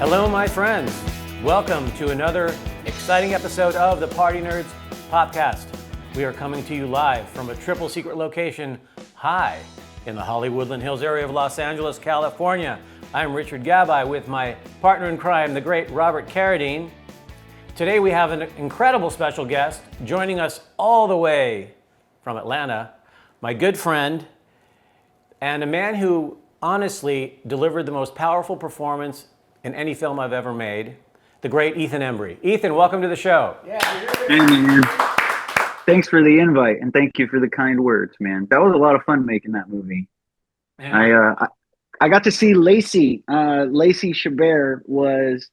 Hello, my friends. Welcome to another exciting episode of the Party Nerds Podcast. We are coming to you live from a triple secret location high in the Hollywoodland Hills area of Los Angeles, California. I'm Richard Gabai with my partner in crime, the great Robert Carradine. Today we have an incredible special guest joining us all the way from Atlanta, my good friend, and a man who honestly delivered the most powerful performance in any film I've ever made, the great Ethan Embry. Ethan, welcome to the show. Hey, man. Thanks for the invite, and thank you for the kind words, man. That was a lot of fun making that movie. Yeah. I got to see Lacey. Lacey Chabert was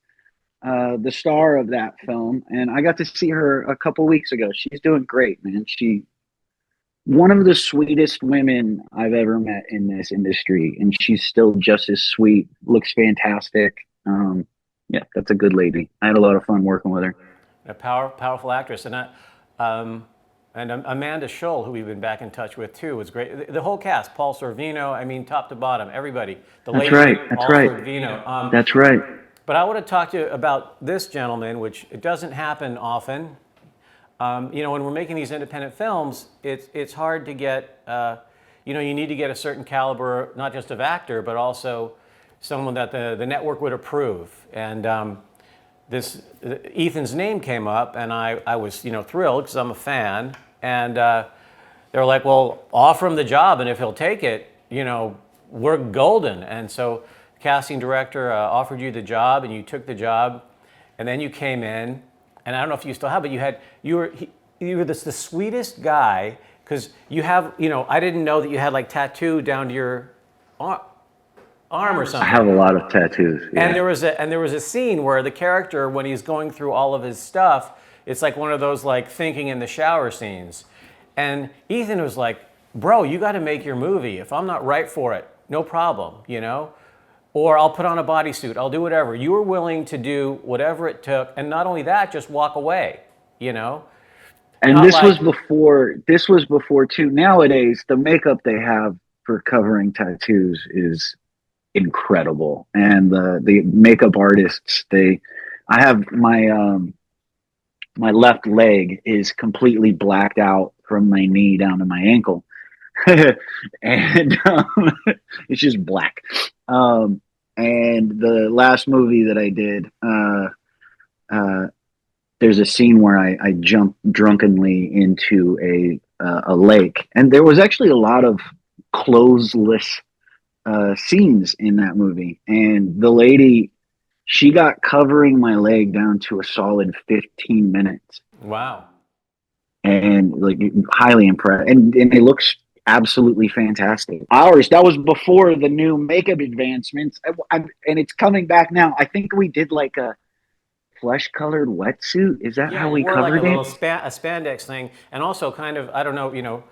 the star of that film, and I got to see her a couple weeks ago. She's doing great, man. One of the sweetest women I've ever met in this industry, and she's still just as sweet, looks fantastic. Yeah, that's a good lady. I had a lot of fun working with her. A powerful actress. And Amanda Scholl, who we've been back in touch with too, was great. The whole cast, Paul Sorvino, I mean, top to bottom, everybody. That's right. Sorvino. That's right. But I want to talk to you about this gentleman, which it doesn't happen often. When we're making these independent films, it's hard to get, you need to get a certain caliber, not just of actor, but also someone that the network would approve. And Ethan's name came up, and I was, thrilled because I'm a fan. And they were like, well, offer him the job, and if he'll take it, we're golden. And so the casting director offered you the job, and you took the job, and then you came in. And I don't know if you still have, but you were the sweetest guy, because you have, I didn't know that you had like tattoo down to your arm or something. I have a lot of tattoos. Yeah. And there was a scene where the character, when he's going through all of his stuff, it's like one of those like thinking in the shower scenes. And Ethan was like, bro, you got to make your movie. If I'm not right for it, no problem, Or I'll put on a bodysuit, I'll do whatever. You were willing to do whatever it took, and not only that, just walk away, And this was before too. Nowadays, the makeup they have for covering tattoos is incredible. And the makeup artists, I have my left leg is completely blacked out from my knee down to my ankle. And it's just black. And the last movie that I did, there's a scene where I jumped drunkenly into a lake, and there was actually a lot of clothesless scenes in that movie. And the lady, she got covering my leg down to a solid 15 minutes. Wow. And like highly impressed. And it looks absolutely fantastic. That was before the new makeup advancements, and it's coming back now. I think we did like a flesh-colored wetsuit. Is that how we covered like a it? Little spandex thing, and also kind of, I don't know,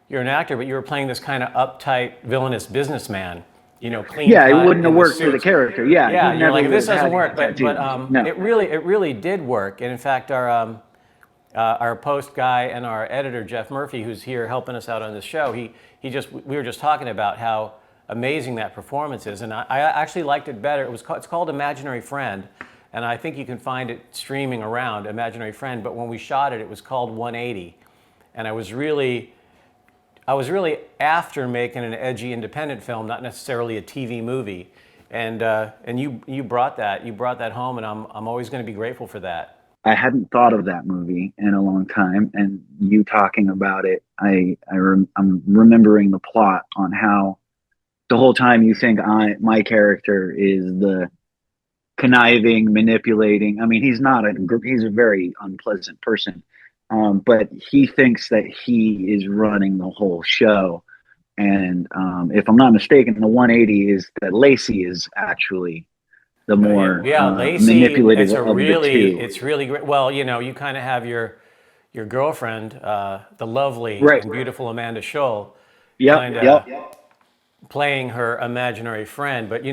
you're an actor, but you were playing this kind of uptight, villainous businessman. Clean. Yeah, it wouldn't have worked for the character. Yeah, you're like, this doesn't work, but no. It really did work. And in fact, our post guy and our editor Jeff Murphy, who's here helping us out on this show, we were just talking about how amazing that performance is, and I actually liked it better. It's called Imaginary Friend, and I think you can find it streaming around, Imaginary Friend. But when we shot it, it was called 180, and I was really after making an edgy independent film, not necessarily a TV movie, and you brought that home, and I'm always going to be grateful for that. I hadn't thought of that movie in a long time, and you talking about it, I'm remembering the plot on how the whole time you think my character is the conniving, manipulating. I mean, he's a very unpleasant person, but he thinks that he is running the whole show. And if I'm not mistaken, the 180 is that Lacey is actually the more Lacey, manipulative of the two. It's really great. Well, you kind of have your girlfriend, the lovely and beautiful Amanda Scholl, playing her imaginary friend. But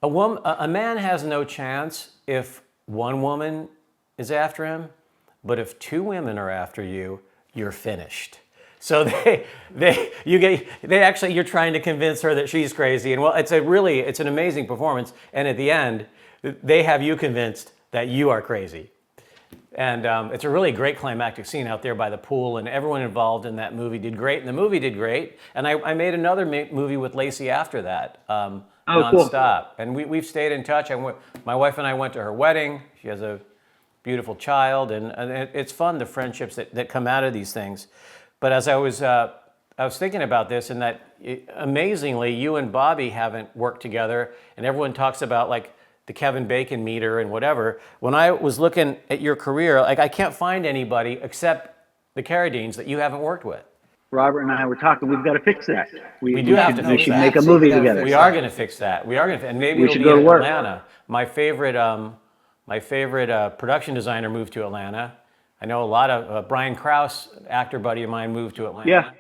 a man has no chance if one woman is after him, but if two women are after you, you're finished. So you're trying to convince her that she's crazy, and well, it's an amazing performance. And at the end, they have you convinced that you are crazy. And it's a really great climactic scene out there by the pool, and everyone involved in that movie did great, and the movie did great. And I made another movie with Lacey after that, nonstop. Cool. And we've stayed in touch. My wife and I went to her wedding. She has a beautiful child, and it's fun, the friendships that come out of these things. But as I was thinking about this, and that amazingly, you and Bobby haven't worked together, and everyone talks about like the Kevin Bacon meter and whatever. When I was looking at your career, like I can't find anybody except the Carradines that you haven't worked with. Robert and I were talking. We've got to fix that. We do have to fix that. We should make a movie together. We are going to fix that. We are going to, and maybe it'll be in Atlanta. My favorite production designer moved to Atlanta. I know a lot of Brian Krause, actor buddy of mine, moved to Atlanta. Yeah.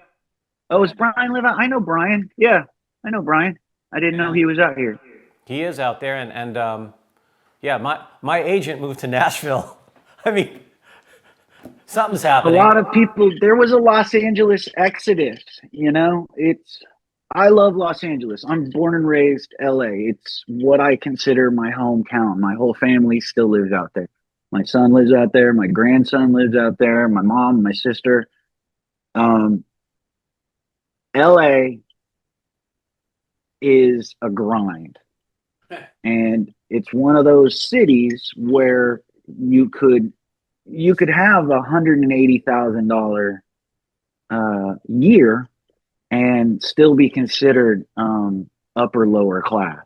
Oh, is Brian live out? I know Brian. Yeah, I know Brian. I didn't know he was out here. He is out there, and yeah, my agent moved to Nashville. I mean, something's happening. A lot of people. There was a Los Angeles exodus. You know, I love Los Angeles. I'm born and raised LA. It's what I consider my hometown. My whole family still lives out there. My son lives out there. My grandson lives out there. My mom, my sister. LA is a grind. And it's one of those cities where you could have $180,000 year and still be considered upper lower class.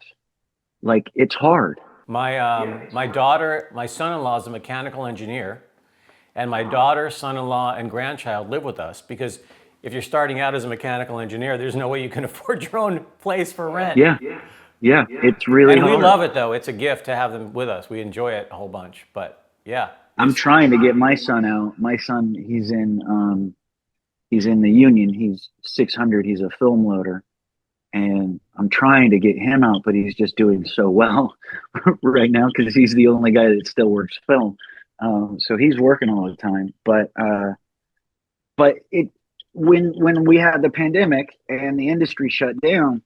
Like, it's hard. My daughter, my son-in-law is a mechanical engineer, and my daughter, son-in-law, and grandchild live with us because if you're starting out as a mechanical engineer, there's no way you can afford your own place for rent. Yeah, it's really hard. And we love it, though. It's a gift to have them with us. We enjoy it a whole bunch. But, yeah. I'm trying to get my son out. My son, he's in the union. He's 600. He's a film loader. And I'm trying to get him out, but he's just doing so well right now because he's the only guy that still works film. So he's working all the time. But when we had the pandemic and the industry shut down,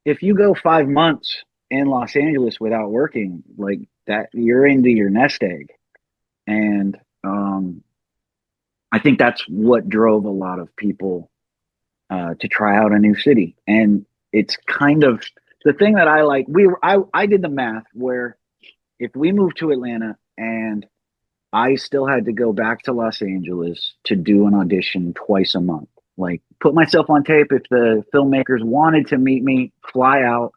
if you go 5 months in Los Angeles without working, like that, you're into your nest egg. And I think that's what drove a lot of people to try out a new city. And it's kind of the thing that I like. I did the math where if we moved to Atlanta and I still had to go back to Los Angeles to do an audition twice a month, like put myself on tape. If the filmmakers wanted to meet me, fly out,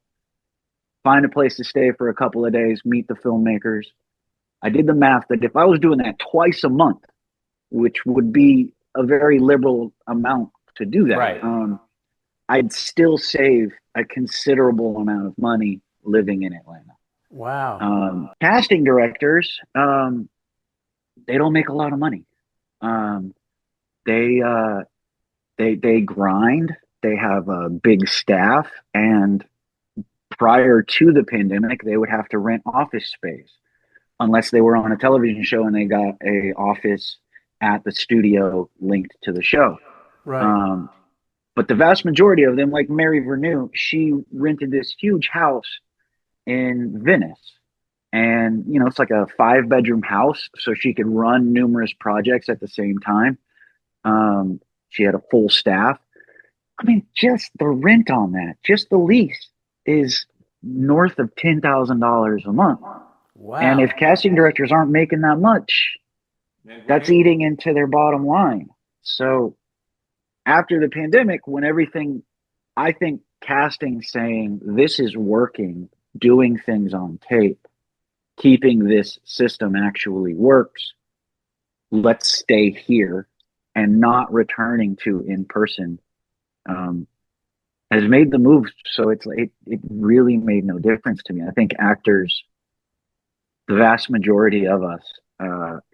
find a place to stay for a couple of days, meet the filmmakers. I did the math that if I was doing that twice a month, which would be a very liberal amount to do that, right. I'd still save a considerable amount of money living in Atlanta. Wow. Casting directors, they don't make a lot of money. They grind. They have a big staff, and prior to the pandemic, they would have to rent office space unless they were on a television show and they got a office at the studio linked to the show. Right. But the vast majority of them, like Mary Vernew, she rented this huge house in Venice. And, you know, it's like a 5-bedroom house, so she could run numerous projects at the same time. She had a full staff. I mean, just the rent on that, just the lease is north of $10,000 a month. Wow. And if casting directors aren't making that much, that's eating into their bottom line. So after the pandemic, when everything, I think casting saying this is working, doing things on tape, keeping this system actually works, let's stay here and not returning to in person, has made the move. So it really made no difference to me. I think actors, the vast majority of us,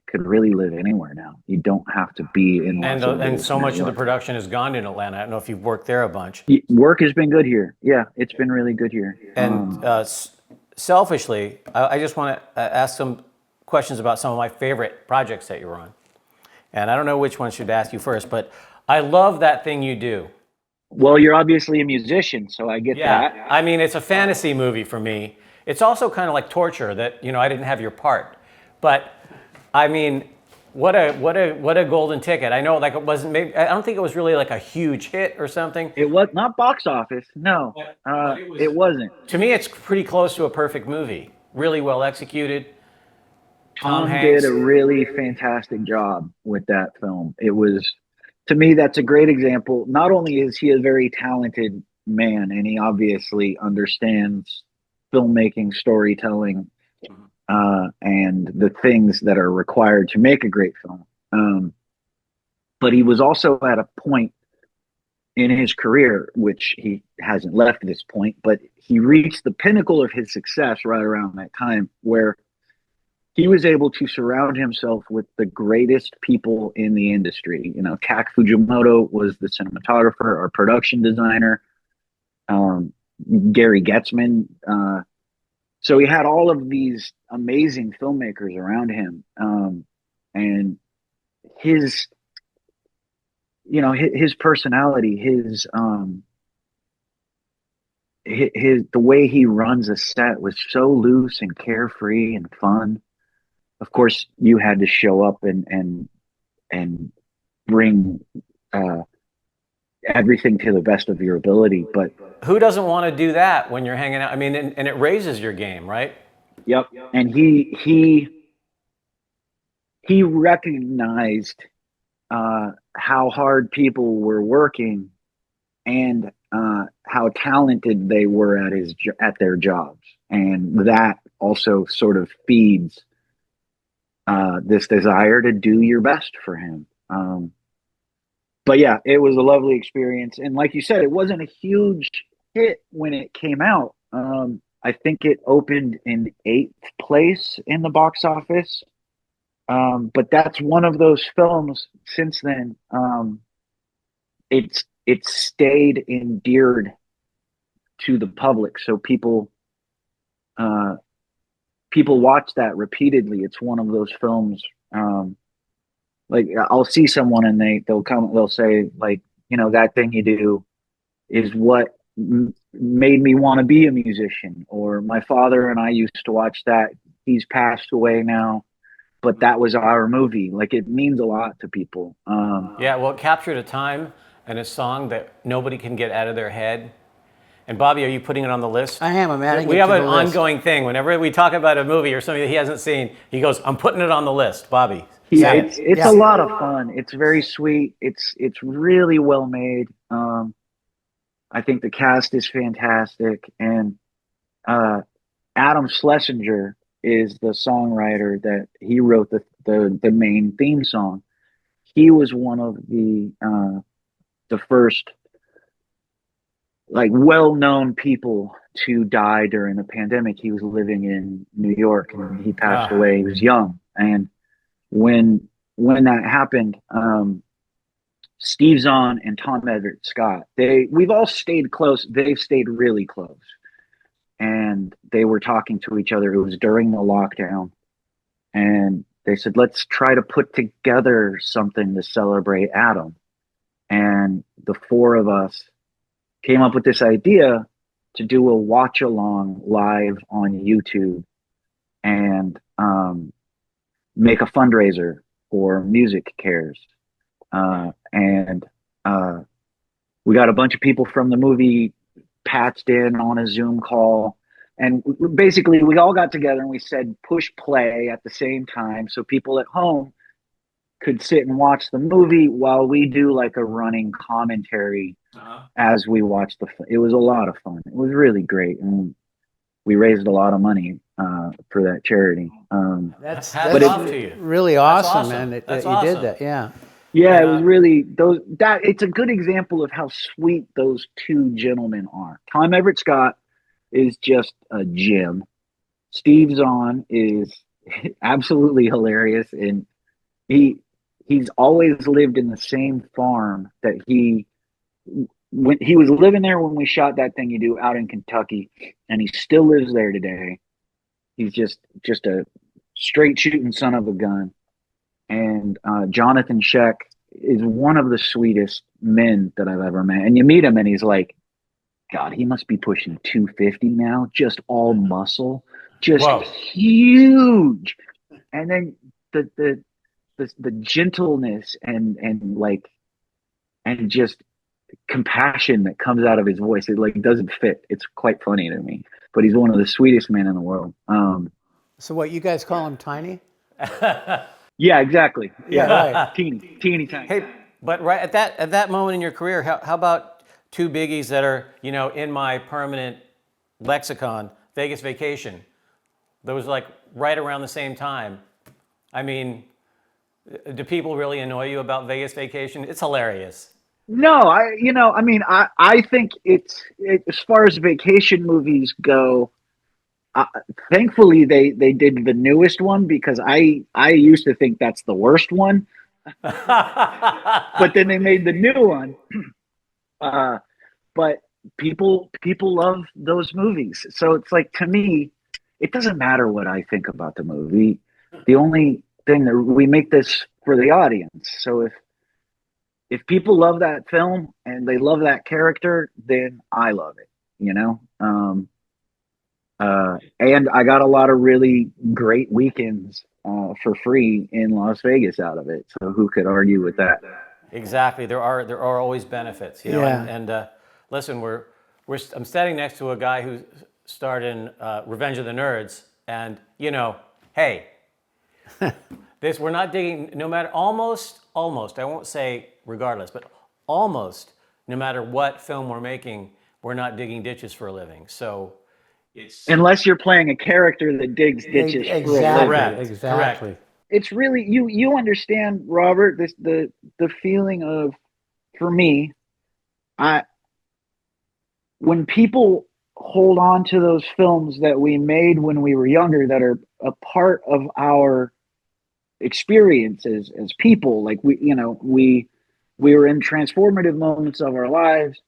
could really live anywhere now. You don't have to be in Los Angeles. And so much of the production has gone in Atlanta. I don't know if you've worked there a bunch. Work has been good here. Yeah, it's been really good here. And selfishly, I just want to ask some questions about some of my favorite projects that you're on. And I don't know which one should ask you first, but I love that thing you do. Well, you're obviously a musician, so I get that. I mean, it's a fantasy movie for me. It's also kind of like torture that, I didn't have your part. But I mean, what a golden ticket. I know, like, it wasn't, maybe, I don't think it was really like a huge hit or something. It was not box office. No, it wasn't. To me, it's pretty close to a perfect movie. Really well executed. Tom Tom Hanks. did a really fantastic job with that film. It was, to me, that's a great example. Not only is he a very talented man, and he obviously understands filmmaking, storytelling, and the things that are required to make a great film. But he was also at a point in his career, which he hasn't left this point, but he reached the pinnacle of his success right around that time, where he was able to surround himself with the greatest people in the industry. Tak Fujimoto was the cinematographer, our production designer, Gary Getzman. So he had all of these amazing filmmakers around him. And his personality, the way he runs a set was so loose and carefree and fun. Of course, you had to show up and bring everything to the best of your ability. But who doesn't want to do that when you're hanging out? I mean, and it raises your game, right? Yep. And he recognized how hard people were working and how talented they were at their jobs, and that also sort of feeds this desire to do your best for him. But yeah, it was a lovely experience. And like you said, it wasn't a huge hit when it came out. I think it opened in 8th place in the box office. But that's one of those films since then. It's stayed endeared to the public. So people watch that repeatedly. It's one of those films. Like, I'll see someone and they'll say, like, that thing you do is what made me want to be a musician. Or my father and I used to watch that. He's passed away now, but that was our movie. Like, it means a lot to people. Yeah, well, it captured a time and a song that nobody can get out of their head. And Bobby, are you putting it on the list? I am. I'm adding it to the list. We have an ongoing thing. Whenever we talk about a movie or something that he hasn't seen, he goes, "I'm putting it on the list." Bobby. Yeah, it's a lot of fun. It's very sweet. It's really well made. I think the cast is fantastic, and Adam Schlesinger is the songwriter that he wrote the main theme song. He was one of the first, like, well-known people to die during the pandemic. He was living in New York and he passed away. He was young, and when that happened, Steve Zahn and Tom Everett Scott, we've all stayed close. They've stayed really close, and they were talking to each other. It was during the lockdown, and they said, let's try to put together something to celebrate Adam. And the four of us came up with this idea to do a watch along live on YouTube and make a fundraiser for Music Cares. And we got a bunch of people from the movie patched in on a Zoom call. And basically, we all got together and we said, push play at the same time so people at home could sit and watch the movie while we do like a running commentary as we watch it was a lot of fun. It was really great. And we raised a lot of money for that charity. That's That's really awesome, awesome. man, that That's you awesome. did that. Yeah. Yeah, it was really it's a good example of how sweet those two gentlemen are. Tom Everett Scott is just a gem. Steve Zahn is absolutely hilarious, and he's always lived in the same farm that when he was living there when we shot That Thing You Do out in Kentucky, and he still lives there today. He's just a straight shooting son of a gun. And Jonathan Sheck is one of the sweetest men that I've ever met. And you meet him and he's like, God, he must be pushing 250 now, just all muscle, just Whoa. huge. And then the gentleness and like and just compassion that comes out of his voice, it like doesn't fit. It's quite funny to me. But he's one of the sweetest men in the world. So what you guys call him, tiny? Yeah, exactly. Yeah, Yeah, right. teeny tiny. Hey, but right at that moment in your career, how about two biggies that are, you know, in my permanent lexicon? Vegas Vacation. Those like right around the same time. I mean, do people really annoy you about Vegas Vacation? It's hilarious. No, I mean, I think as far as vacation movies go. Uh, Thankfully, they did the newest one because I used to think that's the worst one, but then they made the new one. Uh, but people love those movies, so it's like to me, it doesn't matter what I think about the movie. The only thing that we make this for the audience. So if people love that film and they love that character, then I love it. You know. And I got a lot of really great weekends for free in Las Vegas out of it. So who could argue with that? Exactly. There are always benefits, you know. Yeah. And listen, I'm standing next to a guy who starred in Revenge of the Nerds, and you know, hey, this we're not digging. No matter almost, I won't say regardless, but almost no matter what film we're making, we're not digging ditches for a living. So it's Unless you're playing a character that digs ditches for a Exactly. living. Exactly. It's really you understand, Robert, the feeling of, for me, I when people hold on to those films that we made when we were younger that are a part of our experiences as people, like we were in transformative moments of our lives,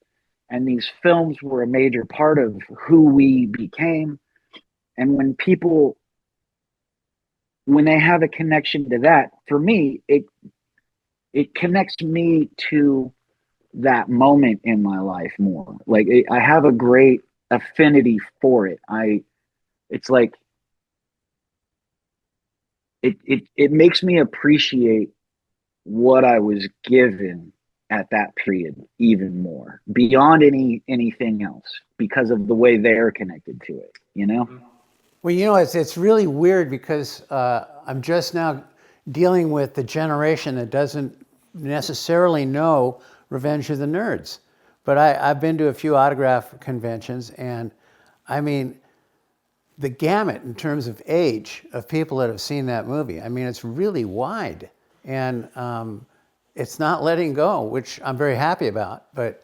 and these films were a major part of who we became. And when they have a connection to that, for me, it connects me to that moment in my life more. Like I have a great affinity for it. It's like it makes me appreciate what I was given at that period even more, beyond anything else, because of the way they're connected to it, you know? Well, you know, it's really weird because I'm just now dealing with the generation that doesn't necessarily know Revenge of the Nerds. But I've been to a few autograph conventions, and I mean, the gamut in terms of age of people that have seen that movie, I mean, it's really wide. And it's not letting go, which I'm very happy about. But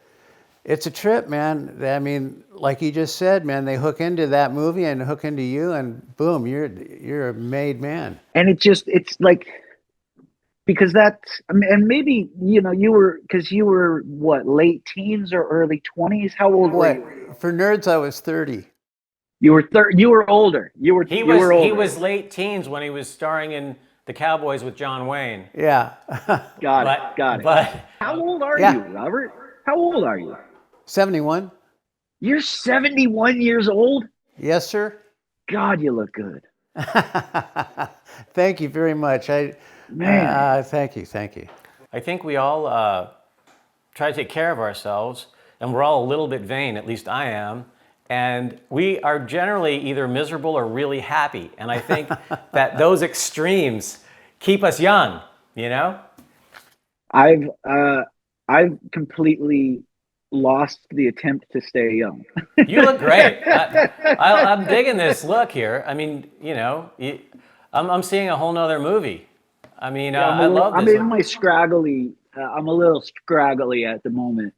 it's a trip, man. I mean, like you just said, man, they hook into that movie and hook into you, and boom, you're a made man. And it's like, because that's, I mean, and maybe, because you were what, late teens or early 20s? How old were you? What? For Nerds, I was 30. You were older. You were older. He was late teens when he was starring in The Cowboys with John Wayne. Yeah. Got it. But How old are Yeah. you, Robert? How old are you? 71. You're 71 years old? Yes, sir. God, you look good. Thank you very much. Man. Thank you. I think we all try to take care of ourselves, and we're all a little bit vain, at least I am. And we are generally either miserable or really happy. And I think that those extremes keep us young, you know? I've completely lost the attempt to stay young. You look great. I'm digging this look here. I mean, you know, I'm seeing a whole nother movie. I mean, I love this. I'm a little scraggly at the moment.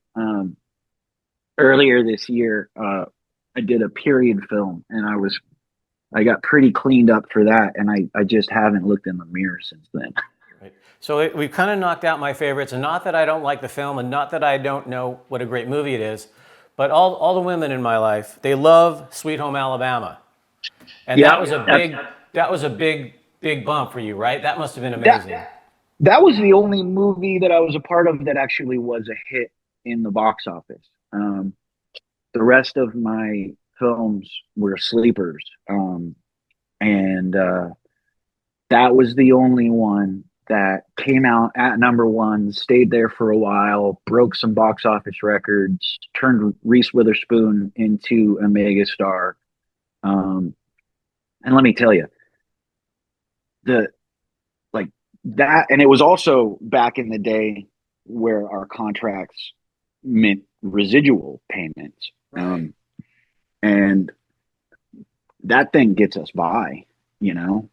Earlier this year, I did a period film, and I got pretty cleaned up for that, and I just haven't looked in the mirror since then. Right. So we've kind of knocked out my favorites, and not that I don't like the film, and not that I don't know what a great movie it is, but all the women in my life, they love Sweet Home Alabama, and Yeah, that was a big bump for you, right? That must have been amazing. That was the only movie that I was a part of that actually was a hit in the box office. the rest of my films were sleepers. And that was the only one that came out at number one, stayed there for a while, broke some box office records, turned Reese Witherspoon into a megastar. And let me tell you, the like that, and it was also back in the day where our contracts meant residual payments. Right. And that thing gets us by, you know.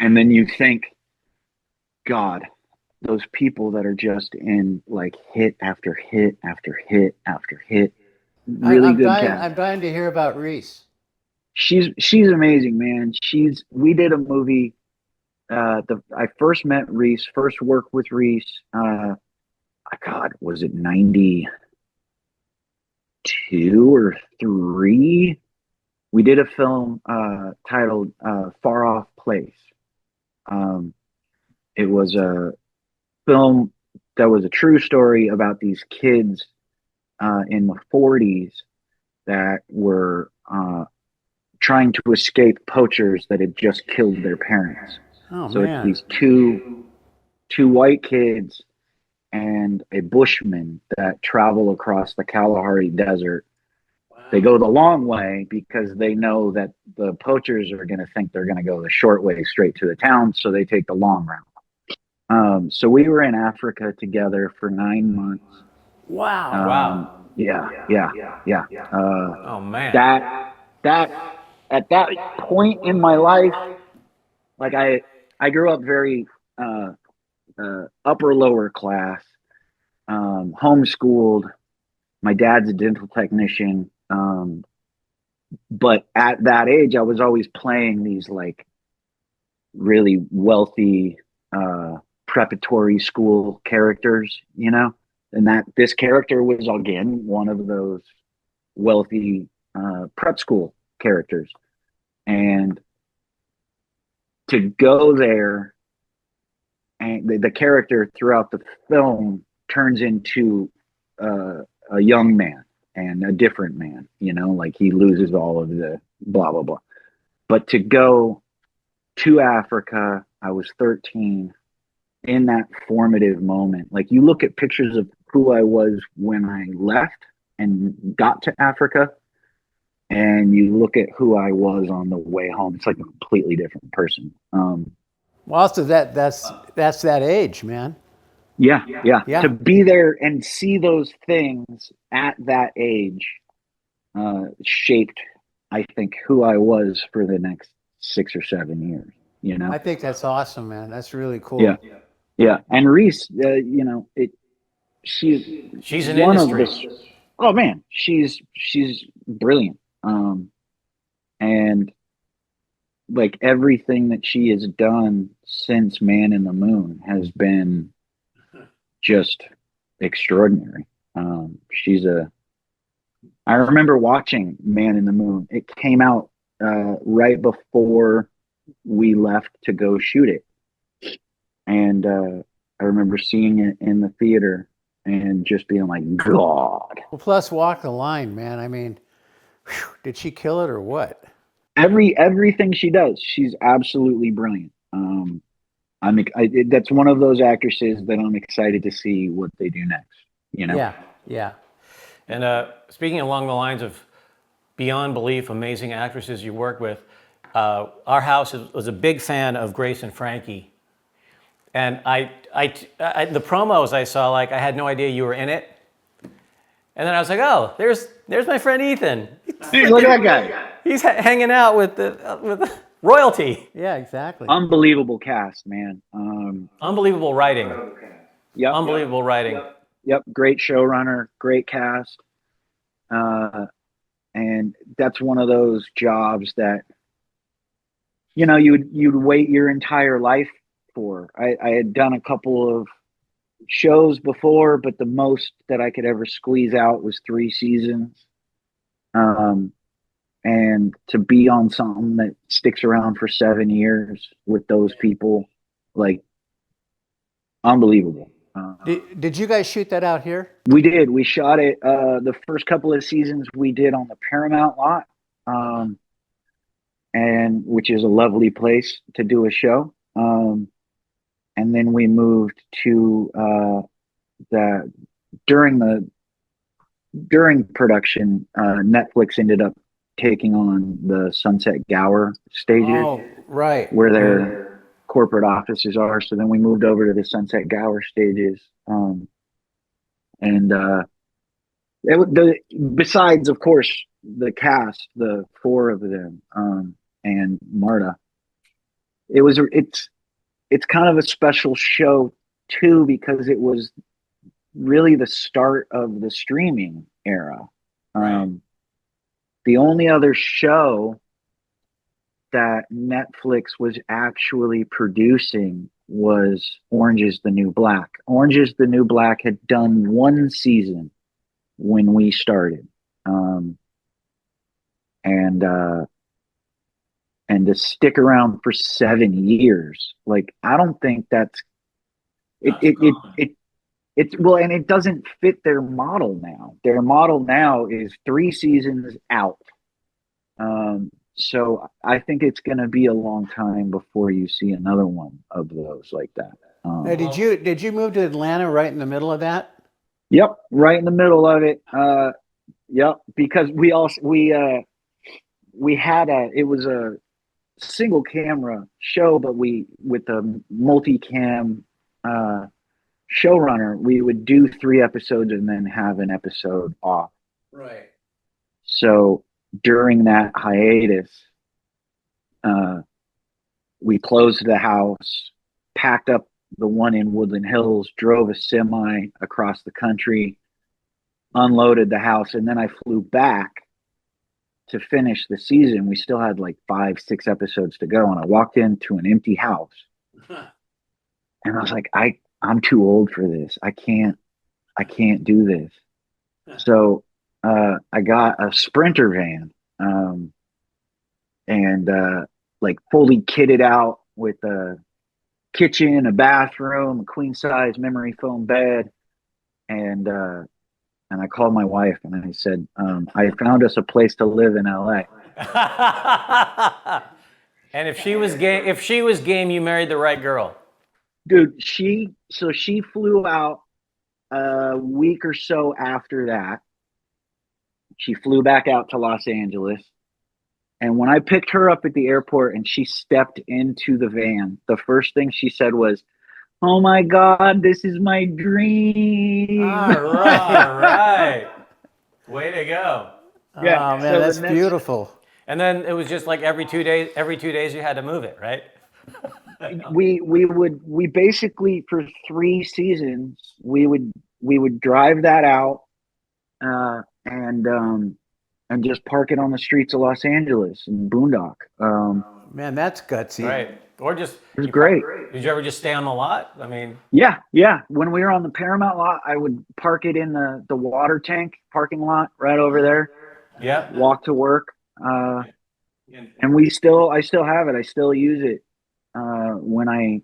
And then you think, God, those people that are just in like hit after hit after hit after hit, really good cast. I'm dying to hear about Reese. She's amazing, man. We did a movie. I first met Reese, first worked with Reese. God, was it 92 or 3? We did a film titled Far Off Place. It was a film that was a true story about these kids in the 40s that were trying to escape poachers that had just killed their parents. Oh, so man. It's these two white kids and a bushman that travel across the Kalahari Desert. They go the long way because they know that the poachers are going to think they're going to go the short way straight to the town, so they take the long route. So we were in Africa together for 9 months. Wow. Wow. Yeah. Oh man. That at that point in my life, like I grew up very upper lower class, homeschooled. My dad's a dental technician. But at that age, I was always playing these like really wealthy preparatory school characters, you know, and that this character was again one of those wealthy prep school characters. And to go there, and the character throughout the film turns into a young man and a different man, you know, like he loses all of the blah, blah, blah. But to go to Africa, I was 13 in that formative moment. Like you look at pictures of who I was when I left and got to Africa, and you look at who I was on the way home. It's like a completely different person. Well, also that's that age, man. Yeah. Yeah. To be there and see those things at that age shaped, I think, who I was for the next 6 or 7 years. You know, I think that's awesome, man. That's really cool. Yeah. And Reese, you know, she's an one industry. of the. Oh man, she's brilliant. And like everything that she has done since Man in the Moon has been just extraordinary. I remember watching Man in the Moon. It came out right before we left to go shoot it. And I remember seeing it in the theater and just being like, God. Well, plus Walk the Line, man. I mean, whew, did she kill it or what? Everything she does, she's absolutely brilliant. That's one of those actresses that I'm excited to see what they do next. You know? Yeah. And speaking along the lines of beyond belief, amazing actresses you work with, our house was a big fan of Grace and Frankie. And the promos I saw, like I had no idea you were in it. And then I was like, oh, there's my friend Ethan. Hey, look at that guy. He's hanging out with the royalty. Yeah, exactly. Unbelievable cast, man. Unbelievable writing. Yep. Unbelievable writing. Yep. Great showrunner, great cast. And that's one of those jobs that, you know, you'd wait your entire life for. I had done a couple of shows before, but the most that I could ever squeeze out was 3 seasons. And to be on something that sticks around for 7 years with those people, like, unbelievable. Did you guys shoot that out here? We did. We shot it. The first couple of seasons we did on the Paramount lot, and which is a lovely place to do a show. And then we moved to the during production. Netflix ended up taking on the Sunset Gower stages. Oh, right. Where their corporate offices are. So then we moved over to the Sunset Gower stages. Besides, of course, the cast, the four of them, and Marta, it's kind of a special show too, because it was really the start of the streaming era. Right. The only other show that Netflix was actually producing was Orange is the New Black. Orange is the New Black had done one season when we started. And to stick around for 7 years, like, I don't think that's well, and it doesn't fit their model now. Their model now is 3 seasons out. So I think it's going to be a long time before you see another one of those like that. Now, did you move to Atlanta right in the middle of that? Yep, right in the middle of it. Yep, because we had it was a single camera show, but with a multicam showrunner, we would do 3 episodes and then have an episode off. Right. So during that hiatus, we closed the house, packed up the one in Woodland Hills, drove a semi across the country, unloaded the house, and then I flew back to finish the season. We still had like 5-6 episodes to go, and I walked into an empty house, and I was like, I'm too old for this. I can't do this. So I got a Sprinter van, and like fully kitted out with a kitchen, a bathroom, a queen size memory foam bed, and I called my wife and I said, I found us a place to live in LA. And if she was game, you married the right girl. Dude, she flew out a week or so after that. She flew back out to Los Angeles. And when I picked her up at the airport and she stepped into the van, the first thing she said was, "Oh my God, this is my dream." All right. Way to go. Yeah, Oh man, that's beautiful. And then it was just like every 2 days you had to move it, right? We basically, for 3 seasons, we would drive that out and just park it on the streets of Los Angeles and boondock. Man, that's gutsy. Right. Or just, it was great. Did you ever just stay on the lot? I mean, yeah. When we were on the Paramount lot, I would park it in the water tank parking lot right over there. Yeah. Walk to work. And I still have it. I still use it when I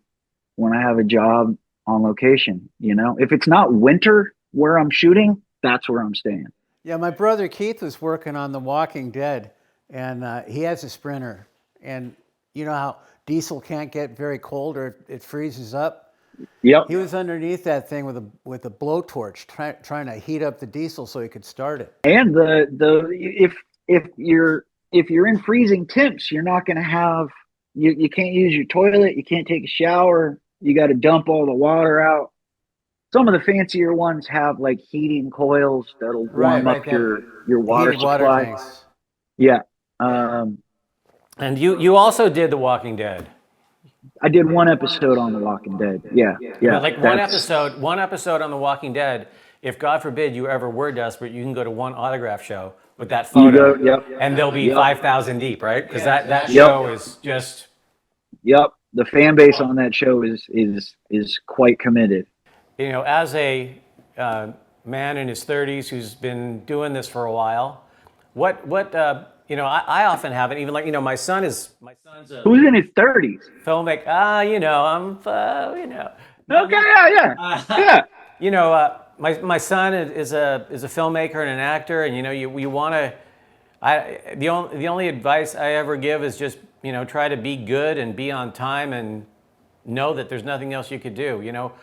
have a job on location. You know, if it's not winter where I'm shooting, that's where I'm staying. Yeah, my brother Keith was working on The Walking Dead, and he has a Sprinter. And you know how diesel can't get very cold or it freezes up? Yep. He was underneath that thing with a blowtorch trying to heat up the diesel so he could start it. And if you're in freezing temps, you're not going to have you can't use your toilet, you can't take a shower, you got to dump all the water out. Some of the fancier ones have like heating coils that'll warm up your water supply. Tanks. Yeah. And you also did The Walking Dead. I did 1 episode on The Walking Dead. Yeah. But like one episode on The Walking Dead. If God forbid you ever were desperate, you can go to one autograph show with that photo, and they'll be 5,000 deep, right? Because that show is just. Yep. The fan base on that show is quite committed. You know, as a man in his 30s who's been doing this for a while, what you know, I often have it. Even like, you know, my son's a who's in his 30s. filmmaker. You know, I'm you know, Okay, yeah. You know, my son is a filmmaker and an actor, and you know, you want to. The only advice I ever give is just, you know, try to be good and be on time and know that there's nothing else you could do. You know,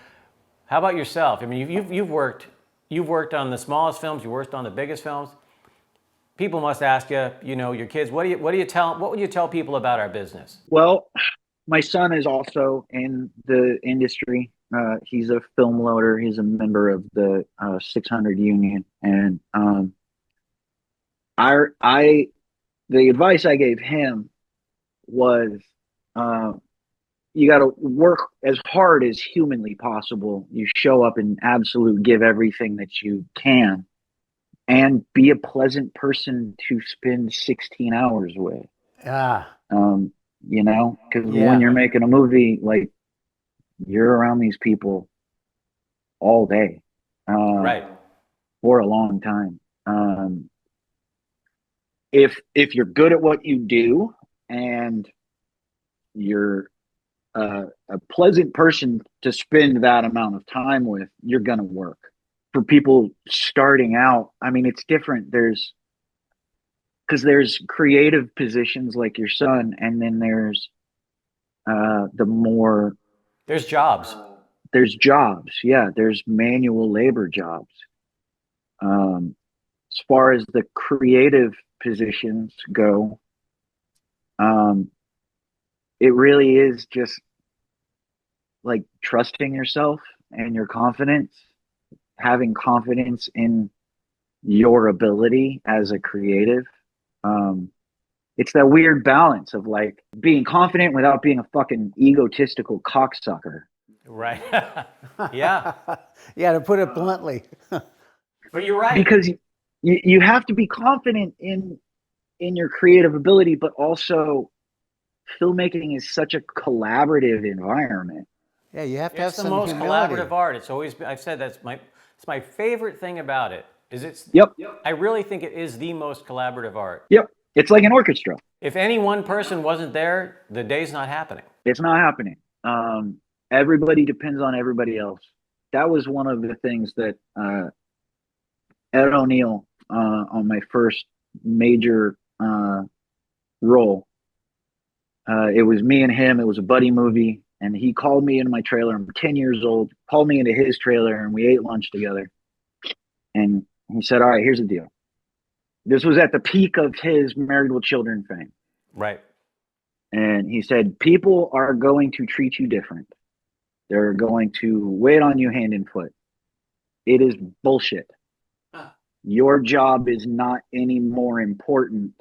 how about yourself? I mean, you've worked on the smallest films, you worked on the biggest films. People must ask you, you know, your kids, what would you tell people about our business? Well, my son is also in the industry. He's a film loader. He's a member of the 600 union, and the advice I gave him was, you got to work as hard as humanly possible. You show up and absolute give everything that you can, and be a pleasant person to spend 16 hours with. You know, because when you're making a movie, like, you're around these people all day, Right. for a long time. If you're good at what you do and you're a pleasant person to spend that amount of time with, you're gonna work. For people starting out, I mean, it's different. Because there's creative positions like your son, and then there's There's jobs. There's jobs. Yeah, there's manual labor jobs. As far as the creative positions go, it really is just like trusting yourself and your confidence, having confidence in your ability as a creative. It's that weird balance of like being confident without being a fucking egotistical cocksucker. Right. Yeah. Yeah, to put it bluntly. But you're right. Because you have to be confident in your creative ability, but also filmmaking is such a collaborative environment. Yeah, you have to have It's the some most humility. collaborative art. It's always, I've said it's my favorite thing about it. Yep. I really think it is the most collaborative art. Yep. It's like an orchestra. If any one person wasn't there, the day's not happening. It's not happening. Everybody depends on everybody else. That was one of the things that Ed O'Neill, on my first major role, it was me and him. It was a buddy movie, and he called me into my trailer. I'm 10 years old. Called me into his trailer, and we ate lunch together. And he said, "All right, here's the deal." This was at the peak of his Married with Children fame. Right. And he said, people are going to treat you different. They're going to wait on you hand and foot. It is bullshit. Your job is not any more important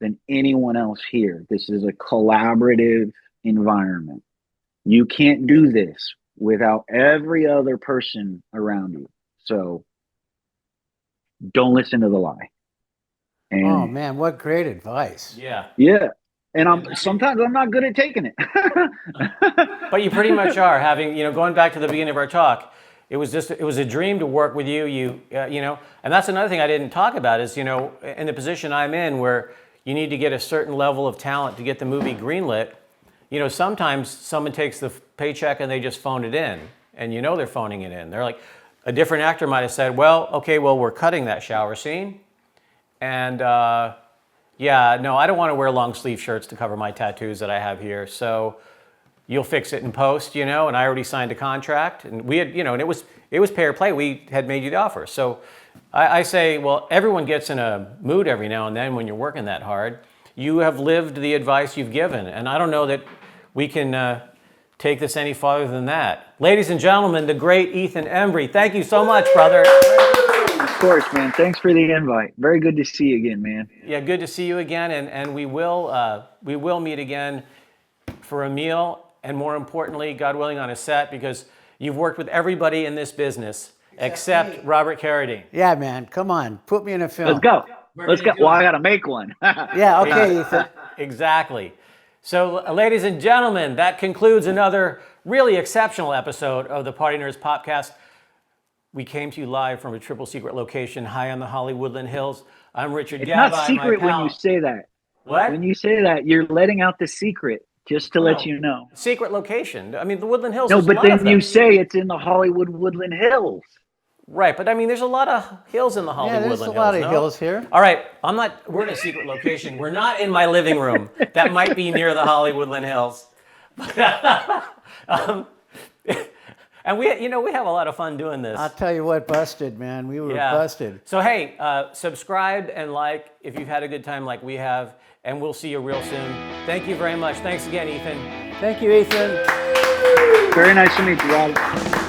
than anyone else here. This is a collaborative environment. You can't do this without every other person around you. So don't listen to the lie. And Oh man, what great advice. Yeah. yeah. And sometimes I'm not good at taking it. But you pretty much are. Having, you know, going back to the beginning of our talk, it was a dream to work with you. You know, and that's another thing I didn't talk about is, you know, in the position I'm in where you need to get a certain level of talent to get the movie greenlit. You know, sometimes someone takes the paycheck and they just phone it in, and you know they're phoning it in. They're like, a different actor might have said, well, okay, well, we're cutting that shower scene. And yeah, no, I don't want to wear long sleeve shirts to cover my tattoos that I have here. So you'll fix it in post, you know, and I already signed a contract. And we had, you know, and it was pay or play. We had made you the offer. So I say, well, everyone gets in a mood every now and then when you're working that hard. You have lived the advice you've given. And I don't know that we can take this any farther than that. Ladies and gentlemen, the great Ethan Embry. Thank you so much, brother. Of course, man. Thanks for the invite. Very good to see you again, man. Yeah, good to see you again, and we will meet again for a meal, and more importantly, God willing, on a set, because you've worked with everybody in this business except Robert Carradine. Yeah, man, come on, put me in a film. Let's go. Let's go. Well, I got to make one. Yeah, okay, Ethan. Exactly. So, ladies and gentlemen, that concludes another really exceptional episode of the Party Nerds Podcast. We came to you live from a triple secret location high on the Holly Woodland Hills. I'm Richard It's Gabai, not secret my pal. when you say that. What? When you say that, you're letting out the secret. Just to let you know. Secret location. I mean, the Woodland Hills. No, there's a but lot of then them. you say it's in the Hollywood Woodland Hills. Right, but I mean, there's a lot of hills in the Hollywood there's Woodland a lot Hills, of no? hills here. All right, we're in a secret location. We're not in my living room. That might be near the Hollywood Woodland Hills. And we have a lot of fun doing this. I'll tell you what, busted, man. We were busted. So hey, subscribe and like if you've had a good time like we have, and we'll see you real soon. Thank you very much. Thanks again, Ethan. Thank you, Ethan. Very nice to meet you, Rob.